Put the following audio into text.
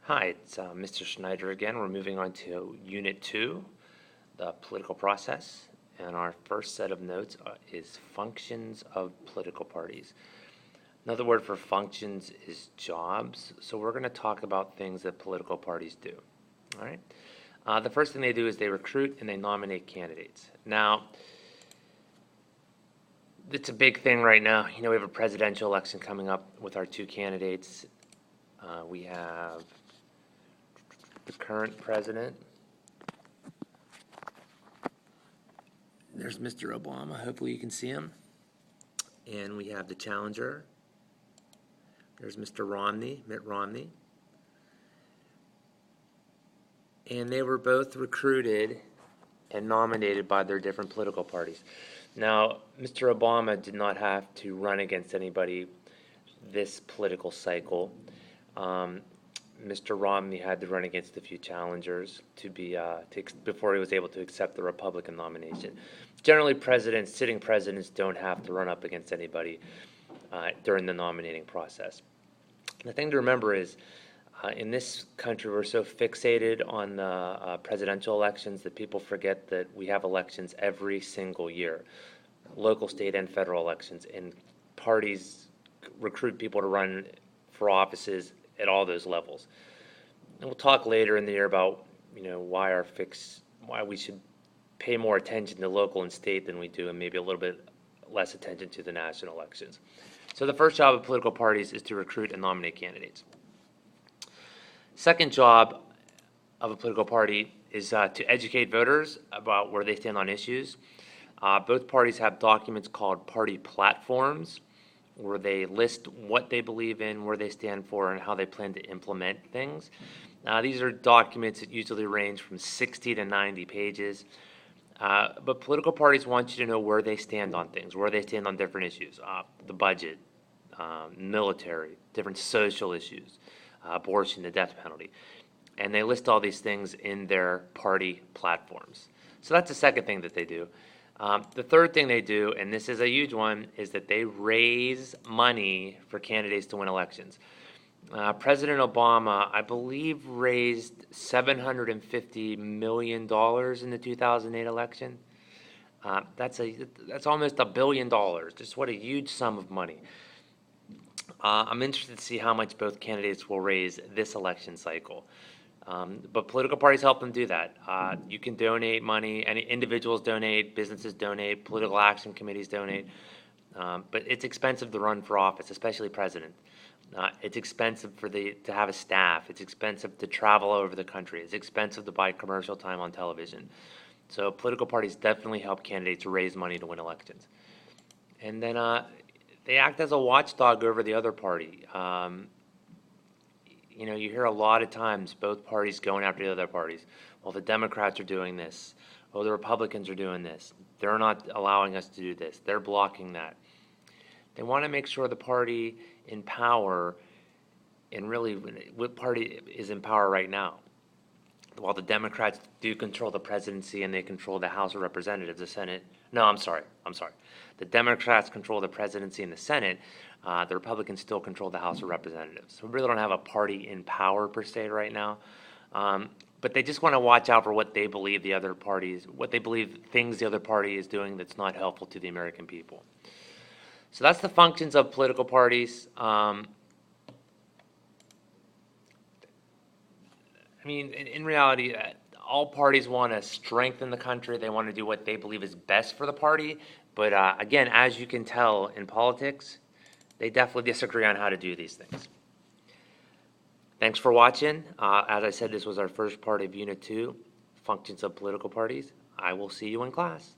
Hi, it's Mr. Schneider again. We're moving on to Unit 2, the political process. And our first set of notes is functions of political parties. Another word for functions is jobs. So we're going to talk about things that political parties do. All right. The first thing they do is they recruit and they nominate candidates. Now, it's a big thing right now. You know, we have a presidential election coming up with our two candidates. We have the current president. There's Mr. Obama. Hopefully you can see him. And we have the challenger. There's Mr. Romney, Mitt Romney. And they were both recruited and nominated by their different political parties. Now, Mr. Obama did not have to run against anybody this political cycle. Mr. Romney had to run against a few challengers before he was able to accept the Republican nomination. Generally, sitting presidents don't have to run up against anybody during the nominating process. The thing to remember is, in this country, we're so fixated on the presidential elections that people forget that we have elections every single year, local, state, and federal elections, and parties recruit people to run for offices at all those levels. And we'll talk later in the year about, why we should pay more attention to local and state than we do, and maybe a little bit less attention to the national elections. So the first job of political parties is to recruit and nominate candidates. Second job of a political party is to educate voters about where they stand on issues. Both parties have documents called party platforms, where they list what they believe in, where they stand for, and how they plan to implement things. These are documents that usually range from 60 to 90 pages. But political parties want you to know where they stand on things, where they stand on different issues, the budget, military, different social issues, abortion, the death penalty. And they list all these things in their party platforms. So that's the second thing that they do. The third thing they do, and this is a huge one, is that they raise money for candidates to win elections. President Obama, I believe, raised $750 million in the 2008 election. That's almost $1 billion. Just what a huge sum of money. I'm interested to see how much both candidates will raise this election cycle. But political parties help them do that. You can donate money, any individuals donate, businesses donate, political action committees donate. But it's expensive to run for office, especially president. It's expensive to have a staff. It's expensive to travel over the country. It's expensive to buy commercial time on television. So political parties definitely help candidates raise money to win elections. And then they act as a watchdog over the other party. You hear a lot of times both parties going after the other parties. Well, the Democrats are doing this. Well, the Republicans are doing this. They're not allowing us to do this. They're blocking that. They want to make sure the party in power, and really what party is in power right now. While the Democrats do control the presidency and they control the House of Representatives, the Senate. No, I'm sorry. The Democrats control the presidency and the Senate. The Republicans still control the House of Representatives. So we really don't have a party in power per se right now. But they just want to watch out for what they believe the other things the other party is doing that's not helpful to the American people. So that's the functions of political parties. In reality, all parties want to strengthen the country. They want to do what they believe is best for the party. But again, as you can tell in politics, they definitely disagree on how to do these things. Thanks for watching. As I said, this was our first part of Unit 2, Functions of Political Parties. I will see you in class.